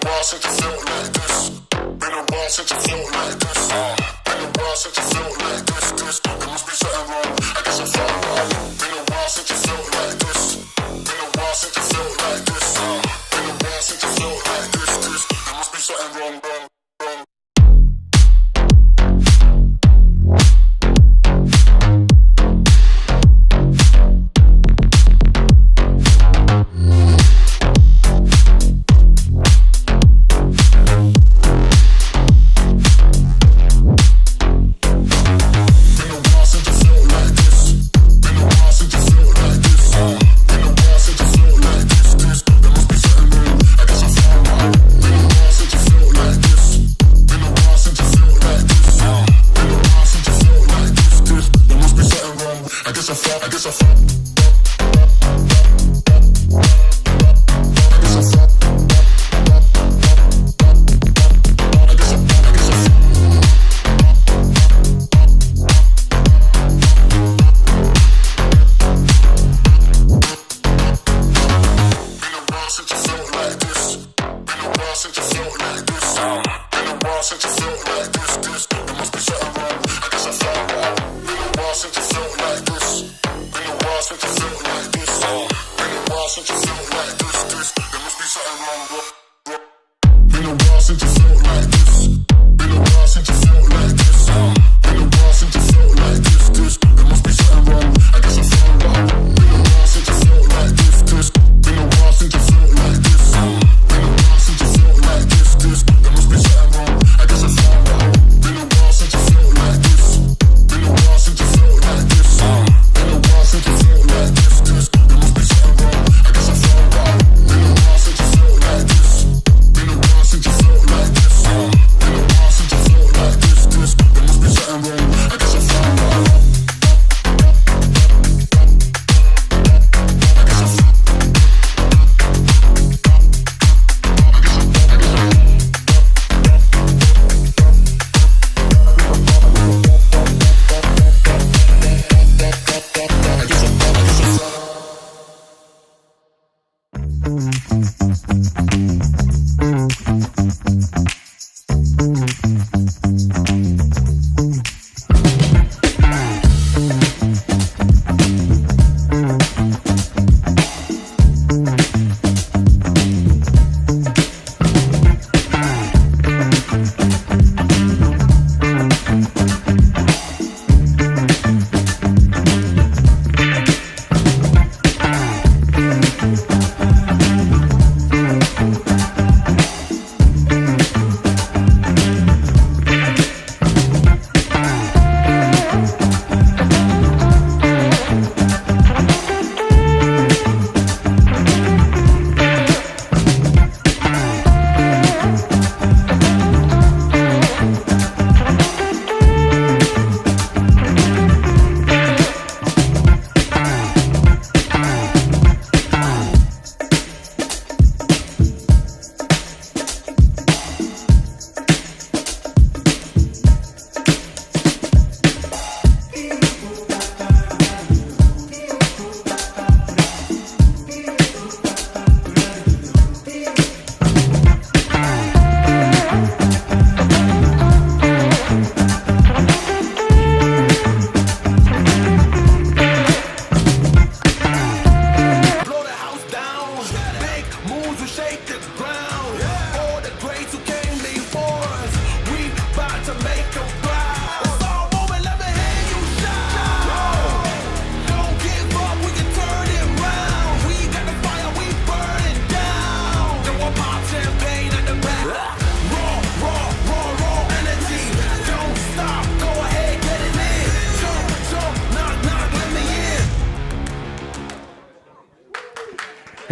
while since you felt like this. Been a while since you felt like this. Been a while since you felt like this. There must be something wrong. I guess I found out. Been a while since you felt like this. Been a while since you felt like this. Been a while since you felt like this. There must be something wrong.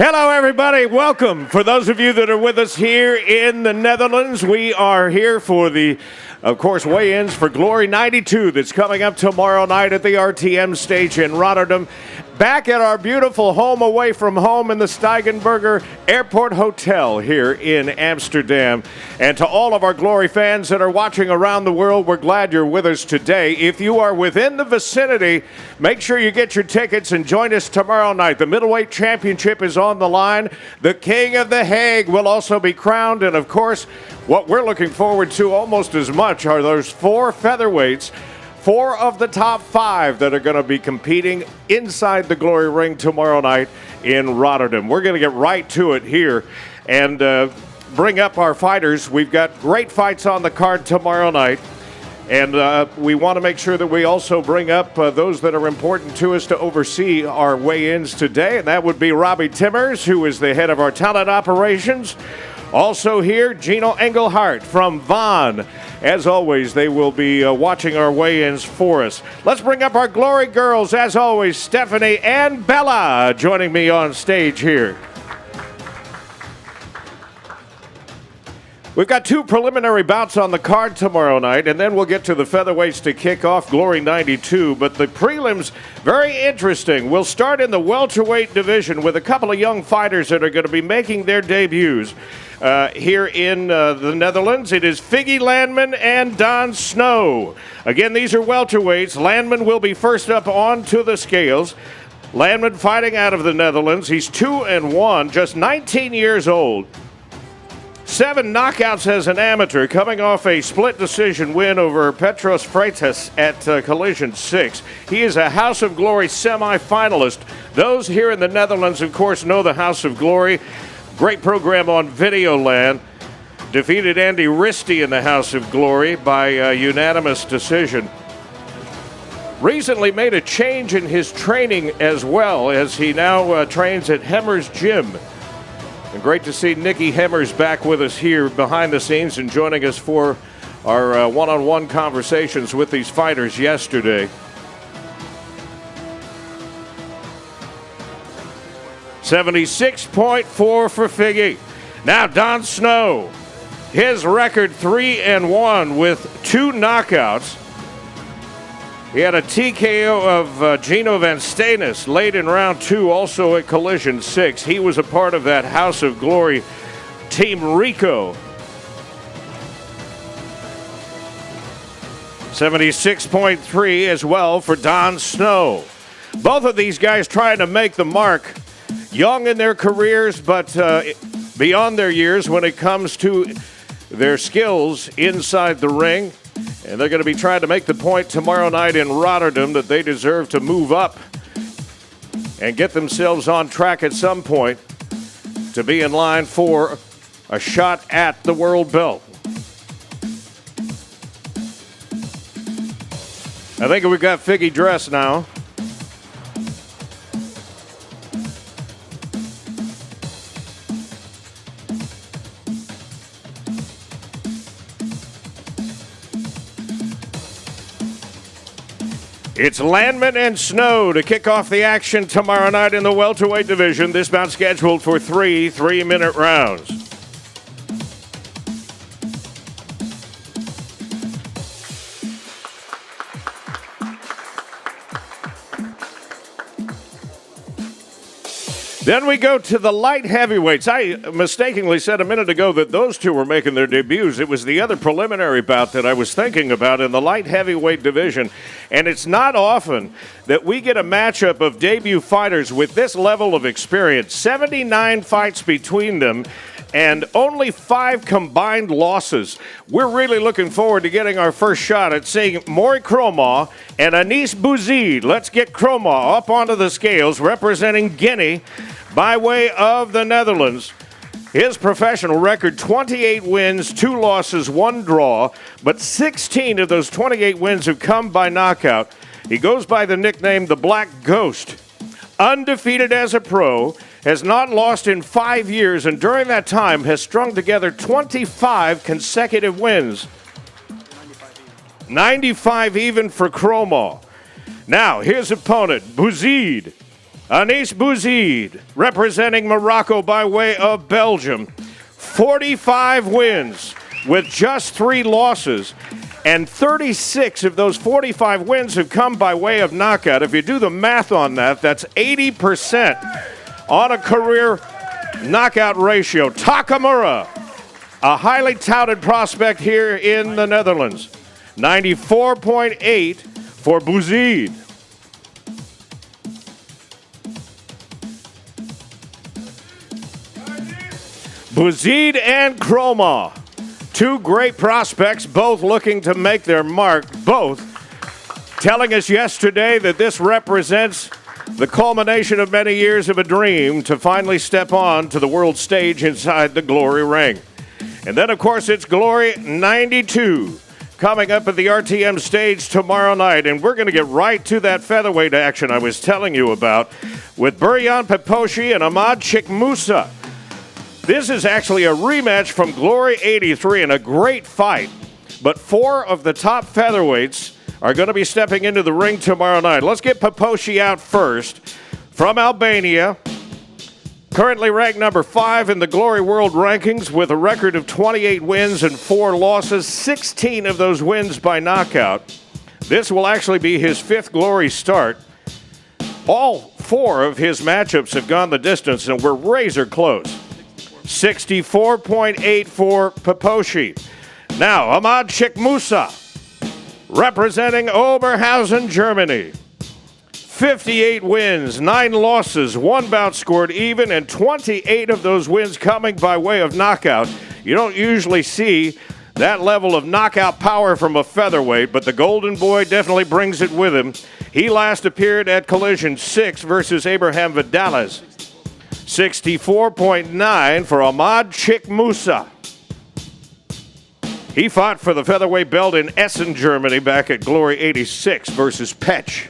Hello, everybody. Welcome. For those of you that are with us here in the Netherlands, we are here for the, of course, weigh-ins for Glory 92 that's coming up tomorrow night at the RTM stage in Rotterdam. back at our beautiful home away from home in the Steigenberger Airport Hotel here in Amsterdam. And to all of our Glory fans that are watching around the world, we're glad you're with us today. If you are within the vicinity, make sure you get your tickets and join us tomorrow night. The Middleweight Championship is on the line. The King of The Hague will also be crowned. And, of course, what we're looking forward to almost as much are those 4 featherweights, 4 of the top 5 that are going to be competing inside the Glory Ring tomorrow night in Rotterdam. We're going to get right to it here and bring up our fighters. We've got great fights on the card tomorrow night, and we want to make sure that we also bring up those that are important to us to oversee our weigh-ins today, and that would be Robbie Timmers, who is the head of our talent operations. Also here, Gino Engelhardt from Vaughan. As always, they will be watching our weigh-ins for us. Let's bring up our Glory girls. As always, Stephanie and Bella joining me on stage here. We've got 2 preliminary bouts on the card tomorrow night, and then we'll get to the featherweights to kick off Glory 92. But the prelims, very interesting. We'll start in the welterweight division with a couple of young fighters that are going to be making their debuts here in the Netherlands. It is Figgy Landman and Don Snow. Again, these are welterweights. Landman will be first up onto the scales. Landman fighting out of the Netherlands. He's 2-1, just 19 years old. 7 knockouts as an amateur, coming off a split decision win over Petros Freitas at Collision 6. He is a House of Glory semi-finalist. Those here in the Netherlands, of course, know the House of Glory. Great program on Videoland. Defeated Andy Risty in the House of Glory by unanimous decision. Recently made a change in his training as well, as he now trains at Hemmer's Gym. And great to see Nikki Hemmers back with us here behind the scenes and joining us for our one-on-one conversations with these fighters yesterday. $76.4 for Figgy. Now Don Snow, his record 3-1 with 2 knockouts. He had a TKO of Gino Van Steenis late in round 2, also at Collision 6. He was a part of that House of Glory Team Rico. 76.3 as well for Don Snow. Both of these guys trying to make the mark. Young in their careers, but beyond their years when it comes to their skills inside the ring. And they're going to be trying to make the point tomorrow night in Rotterdam that they deserve to move up and get themselves on track at some point to be in line for a shot at the world belt. I think we've got Figgy dressed now. It's Landman and Snow to kick off the action tomorrow night in the welterweight division. This bout scheduled for 3 3-minute rounds. Then we go to the light heavyweights. I mistakenly said a minute ago that those 2 were making their debuts. It was the other preliminary bout that I was thinking about in the light heavyweight division. And it's not often that we get a matchup of debut fighters with this level of experience. 79 fights between them and only 5 combined losses. We're really looking forward to getting our first shot at seeing Maury Kromah and Anis Bouzid. Let's get Kromah up onto the scales, representing Guinea by way of the Netherlands. His professional record, 28 wins, 2 losses, 1 draw, but 16 of those 28 wins have come by knockout. He goes by the nickname the Black Ghost. Undefeated as a pro, has not lost in 5 years, and during that time has strung together 25 consecutive wins. 95 even for Kromah. Now, his opponent, Bouzid. Anis Bouzid, representing Morocco by way of Belgium. 45 wins with just 3 losses. And 36 of those 45 wins have come by way of knockout. If you do the math on that, that's 80% on a career knockout ratio. Takamura, a highly touted prospect here in the Netherlands. 94.8 for Bouzid. Bouzid and Kroma. Two great prospects, both looking to make their mark, both telling us yesterday that this represents the culmination of many years of a dream to finally step on to the world stage inside the Glory ring. And then, of course, it's Glory 92 coming up at the RTM stage tomorrow night. And we're going to get right to that featherweight action I was telling you about with Berjan Peposhi and Ahmad Chikh Mousa. This is actually a rematch from Glory 83 and a great fight. But four of the top featherweights are going to be stepping into the ring tomorrow night. Let's get Peposhi out first. From Albania, currently ranked number 5 in the Glory World Rankings with a record of 28 wins and 4 losses, 16 of those wins by knockout. This will actually be his 5th Glory start. All 4 of his matchups have gone the distance and were razor close. 64.8 for Peposhi. Now, Ahmad Chikh Mousa, representing Oberhausen, Germany. 58 wins, 9 losses, 1 bout scored even, and 28 of those wins coming by way of knockout. You don't usually see that level of knockout power from a featherweight, but the Golden Boy definitely brings it with him. He last appeared at Collision 6 versus Abraham Vidales. 64.9 for Ahmad Chikh Mousa. He fought for the featherweight belt in Essen, Germany back at Glory 86 versus Petch.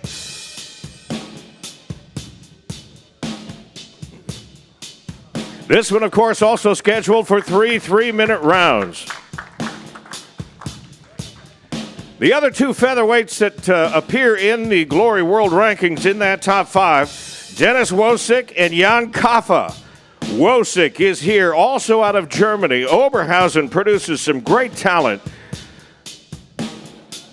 This one, of course, also scheduled for 3 3-minute rounds. The other 2 featherweights that appear in the Glory World Rankings in that top 5, Denis Wosik and Jan Kaffa. Wosik is here, also out of Germany. Oberhausen produces some great talent.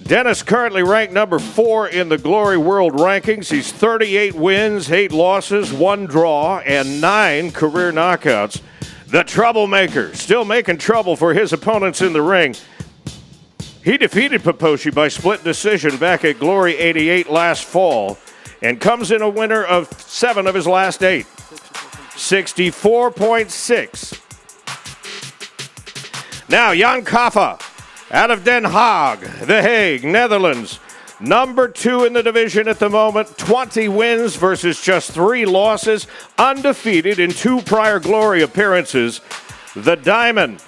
Denis currently ranked number 4 in the Glory World Rankings. He's 38 wins, 8 losses, 1 draw, and 9 career knockouts. The troublemaker, still making trouble for his opponents in the ring. He defeated Peposhi by split decision back at Glory 88 last fall and comes in a winner of 7 of his last 8. 64.6. Now, Jan Kaffa, out of Den Haag, The Hague, Netherlands. Number 2 in the division at the moment. 20 wins versus just 3 losses. Undefeated in 2 prior Glory appearances. The Diamond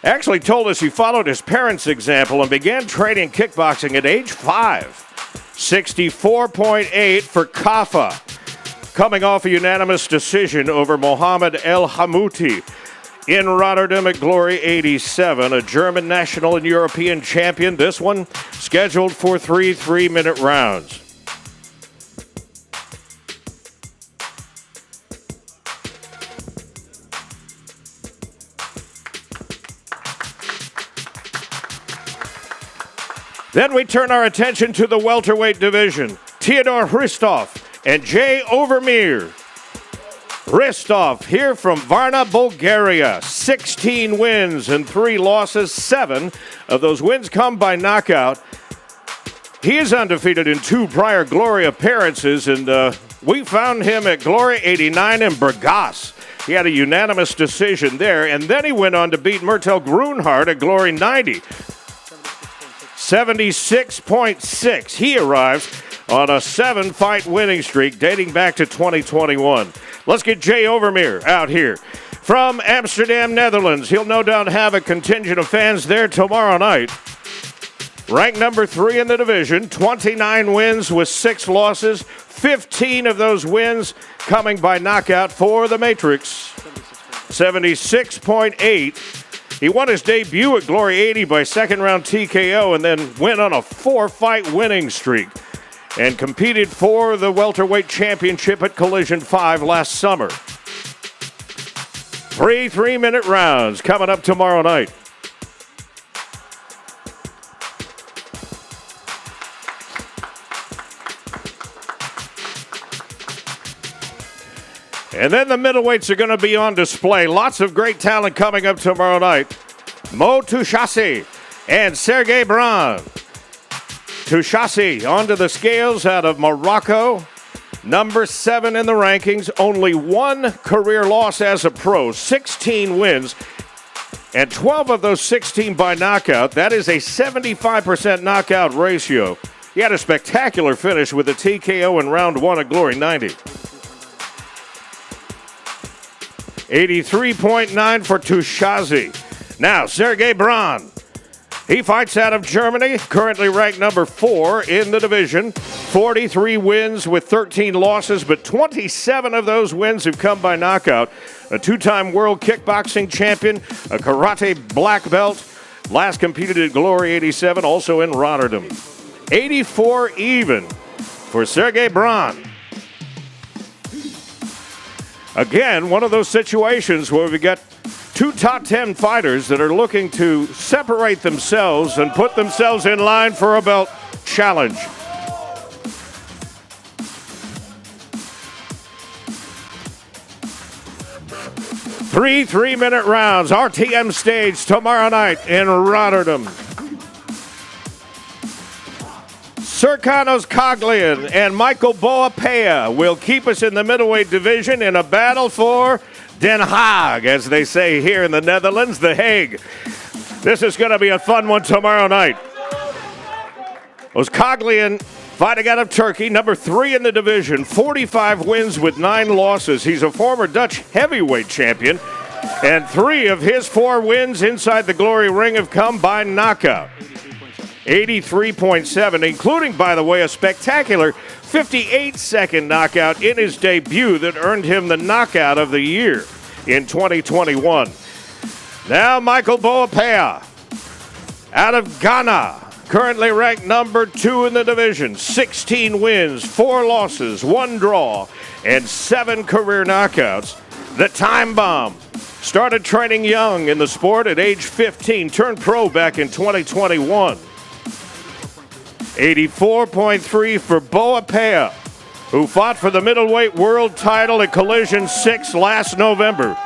actually told us he followed his parents' example and began training kickboxing at age 5. 64.8 for Kaffa, coming off a unanimous decision over Mohamed El Hamouti in Rotterdam at Glory 87, a German national and European champion. This one scheduled for 3 3-minute rounds. Then we turn our attention to the welterweight division. Teodor Hristov and Overmeer. Hristov here from Varna, Bulgaria. 16 wins and 3 losses. 7 of those wins come by knockout. He is undefeated in 2 prior Glory appearances, and we found him at Glory 89 in Burgas. He had a unanimous decision there, and then he went on to beat Myrtel Grunhardt at Glory 90. 76.6. He arrives on a 7-fight winning streak dating back to 2021. Let's get Overmeer out here. From Amsterdam, Netherlands, he'll no doubt have a contingent of fans there tomorrow night. Ranked number 3 in the division, 29 wins with 6 losses, 15 of those wins coming by knockout for the Matrix. 76.8. He won his debut at Glory 80 by second-round TKO and then went on a 4-fight winning streak and competed for the welterweight championship at Collision 5 last summer. 3 3-minute rounds coming up tomorrow night. And then the middleweights are going to be on display. Lots of great talent coming up tomorrow night. Mohamed Touchassie and Sergej Braun. Touchassie onto the scales out of Morocco. Number 7 in the rankings. Only 1 career loss as a pro. 16 wins. And 12 of those 16 by knockout. That is a 75% knockout ratio. He had a spectacular finish with a TKO in round 1 at Glory 90. 83.9 for Touchassie. Now, Sergej Braun. He fights out of Germany, currently ranked number 4 in the division. 43 wins with 13 losses, but 27 of those wins have come by knockout. A 2-time world kickboxing champion, a karate black belt. Last competed at Glory 87, also in Rotterdam. 84 even for Sergej Braun. Again, one of those situations where we got 2 top 10 fighters that are looking to separate themselves and put themselves in line for a belt challenge. Three 3-minute rounds, RTM stage tomorrow night in Rotterdam. Serkan Ozcaglayan and Michael Boapeah will keep us in the middleweight division in a battle for Den Haag, as they say here in the Netherlands, The Hague. This is going to be a fun one tomorrow night. Ozcaglayan fighting out of Turkey, number 3 in the division, 45 wins with 9 losses. He's a former Dutch heavyweight champion, and 3 of his 4 wins inside the Glory ring have come by knockout. 83.7, including, by the way, a spectacular 58-second knockout in his debut that earned him the knockout of the year in 2021. Now Michael Boapeah out of Ghana, currently ranked number 2 in the division. 16 wins, 4 losses, 1 draw, and 7 career knockouts. The Time Bomb started training young in the sport at age 15, turned pro back in 2021. 84.3 for Boapeah, who fought for the middleweight world title at Collision 6 last November.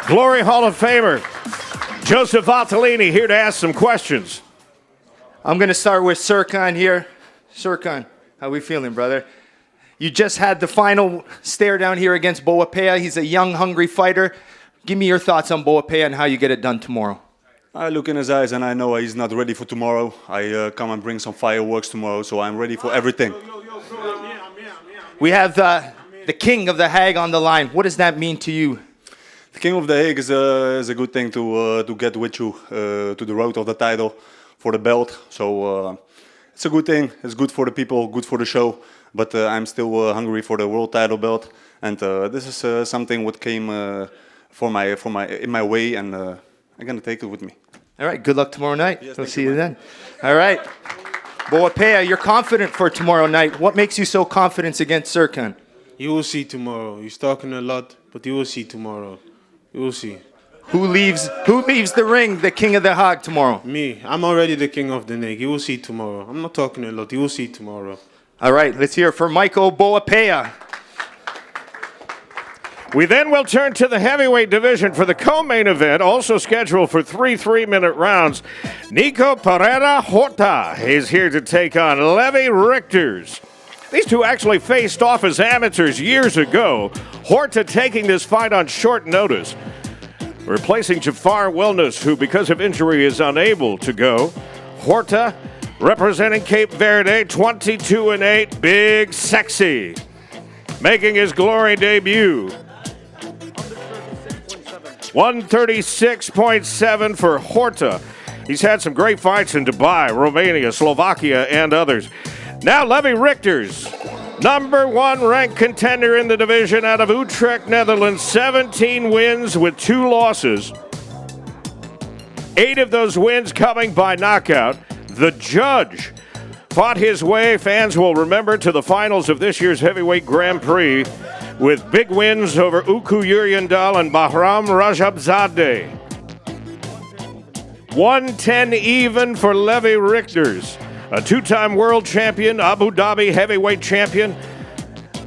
Glory Hall of Famer Joseph Valtellini here to ask some questions. I'm going to start with Serkan here. Serkan, how we feeling, brother? You just had the final stare down here against Boapeah. He's a young, hungry fighter. Give me your thoughts on Boapeah and how you get it done tomorrow. I look in his eyes and I know he's not ready for tomorrow. I come and bring some fireworks tomorrow, so I'm ready for everything. We have the King of The Hague on the line. What does that mean to you? The King of The Hague is a good thing to get with you to the road of the title for the belt. So it's a good thing. It's good for the people, good for the show. But I'm still hungry for the world title belt, and this is something what came in my way, and I'm gonna take it with me. All right. Good luck tomorrow night. Yes, we'll see you then. All right. Boapeah, you're confident for tomorrow night. What makes you so confident against Serkan? You will see tomorrow. He's talking a lot, but you will see tomorrow. You will see. Who leaves the ring, the King of The Hague tomorrow? Me. I'm already the King of the Hague. You will see tomorrow. I'm not talking a lot. You will see tomorrow. All right, let's hear it for Michael Boapeah. We then will turn to the heavyweight division for the co-main event, also scheduled for 3 3-minute rounds. Nico Pereira Horta is here to take on Levi Rigters. These two actually faced off as amateurs years ago. Horta taking this fight on short notice, replacing Jafar Wellness, who because of injury is unable to go. Horta representing Cape Verde, 22-8, big sexy, making his Glory debut. 136.7 for Horta. He's had some great fights in Dubai, Romania, Slovakia, and others. Now Levi Rigters, number 1 ranked contender in the division out of Utrecht, Netherlands, 17 wins with 2 losses. 8 of those wins coming by knockout. The judge fought his way, fans will remember, to the finals of this year's Heavyweight Grand Prix with big wins over Uku Yuryandal and Bahram Rajabzadeh. 110 even for Levi Rigters, a 2-time world champion, Abu Dhabi heavyweight champion,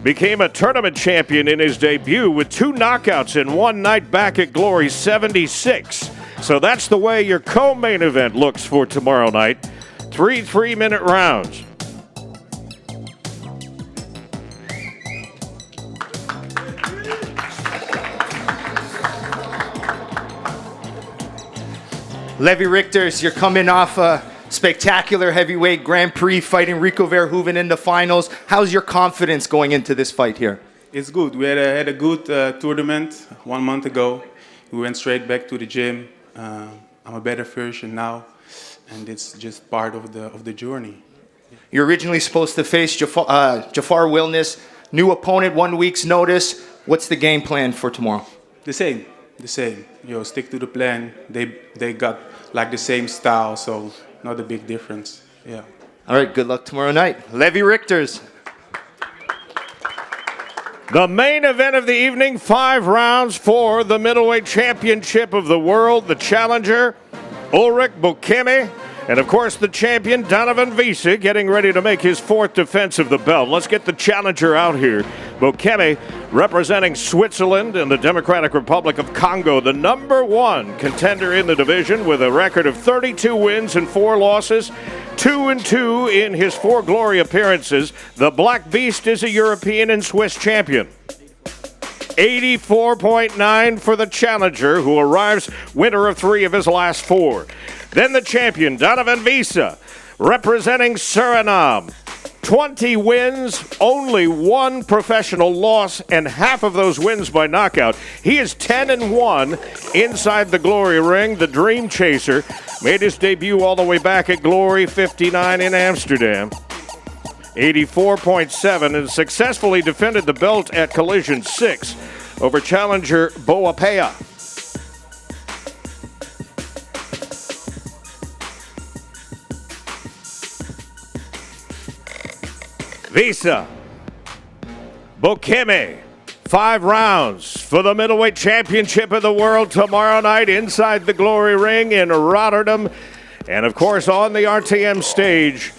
became a tournament champion in his debut with 2 knockouts in one night back at Glory 76. So that's the way your co-main event looks for tomorrow night. 3 3-minute rounds. Levi Rigters, you're coming off a spectacular heavyweight Grand Prix fighting Rico Verhoeven in the finals. How's your confidence going into this fight here? It's good. We had a good tournament 1 month ago. We went straight back to the gym. I'm a better version now, and it's just part of the journey. You're originally supposed to face Jafar Wilnis, new opponent, 1 week's notice. What's the game plan for tomorrow? The same. Stick to the plan. They got like the same style, so not a big difference. Yeah. All right, good luck tomorrow night. Levi Rigters. The main event of the evening, 5 rounds for the middleweight championship of the world. The challenger, Ulric Bokeme, and of course the champion, Donovan Wisse, getting ready to make his 4th defense of the belt. Let's get the challenger out here. Bokeme, representing Switzerland and the Democratic Republic of Congo, the #1 contender in the division with a record of 32 wins and 4 losses. 2-2 in his 4 Glory appearances. The Black Beast is a European and Swiss champion. 84.9 for the challenger, who arrives winner of 3 of his last 4. Then the champion, Donovan Wisse, representing Suriname. 20 wins, only 1 professional loss, and half of those wins by knockout. He is 10-1 inside the Glory ring. The Dream Chaser made his debut all the way back at Glory 59 in Amsterdam. 84.7, and successfully defended the belt at Collision 6 over challenger Boapeah. Wisse, Bokeme, 5 rounds for the middleweight championship of the world tomorrow night inside the Glory ring in Rotterdam. And of course on the RTM stage,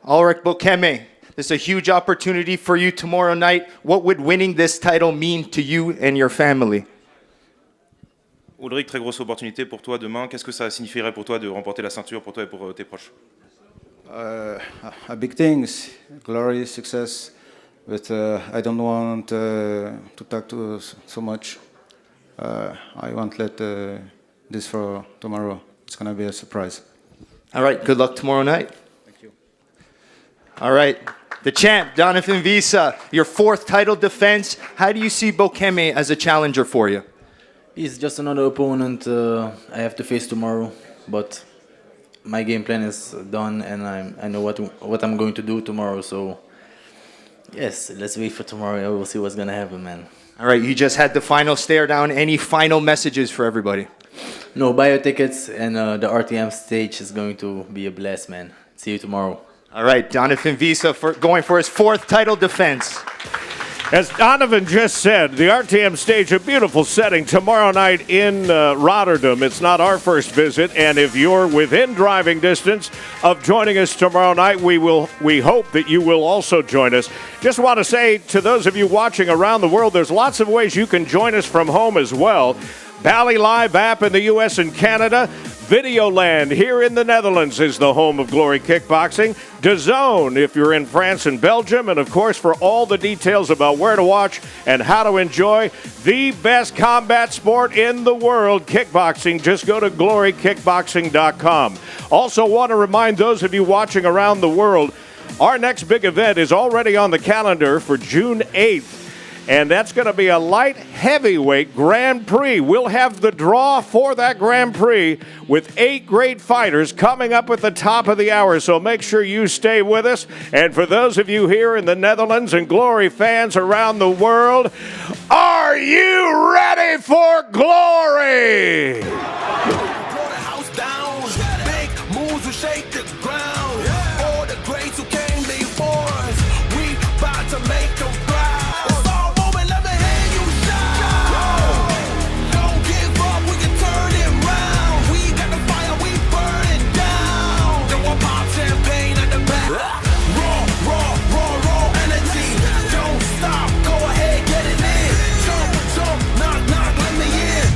Ulric Bokeme, this is a huge opportunity for you tomorrow night. What would winning this title mean to you and your family? Ulric, très grosse opportunité pour toi demain. Qu'est-ce que ça signifierait pour toi de remporter la ceinture pour toi et pour tes proches? A big things, glory, success, but I don't want to talk to so much. I won't let this for tomorrow. It's going to be a surprise. All right, good luck tomorrow night. Thank you. All right, the champ, Donovan Wisse, your 4th title defense. How do you see Bokeme as a challenger for you? He's just another opponent I have to face tomorrow, but my game plan is done, and I know what I'm going to do tomorrow. So, yes, let's wait for tomorrow. We'll see what's gonna happen, man. All right, you just had the final stare down. Any final messages for everybody? No, buy your tickets, and the RTM stage is going to be a blast, man. See you tomorrow. All right, Donovan Wisse going for his 4th title defense. as Donovan just said, the RTM stage, a beautiful setting tomorrow night in Rotterdam. It's not our first visit, and if you're within driving distance of joining us tomorrow night, we hope that you will also join us. Just want to say to those of you watching around the world, there's lots of ways you can join us from home as well. Bally Live app in the U.S. and Canada. Videoland here in the Netherlands is the home of Glory Kickboxing. DAZN if you're in France and Belgium. And, of course, for all the details about where to watch and how to enjoy the best combat sport in the world, kickboxing, just go to glorykickboxing.com. Also want to remind those of you watching around the world, our next big event is already on the calendar for June 8th. and that's going to be a light heavyweight Grand Prix. We'll have the draw for that Grand Prix with 8 great fighters coming up at the top of the hour, so make sure you stay with us. And for those of you here in the Netherlands and Glory fans around the world, are you ready for glory? Shake the ground. All the greats who came before us, we about to make them proud. It's all moment, let me hear you shout. Don't give up, we can turn it round. We got the fire, we burn it down. Then we'll pop champagne at the back. Raw energy. Don't stop, go ahead, get it in. Jump, knock, let me in.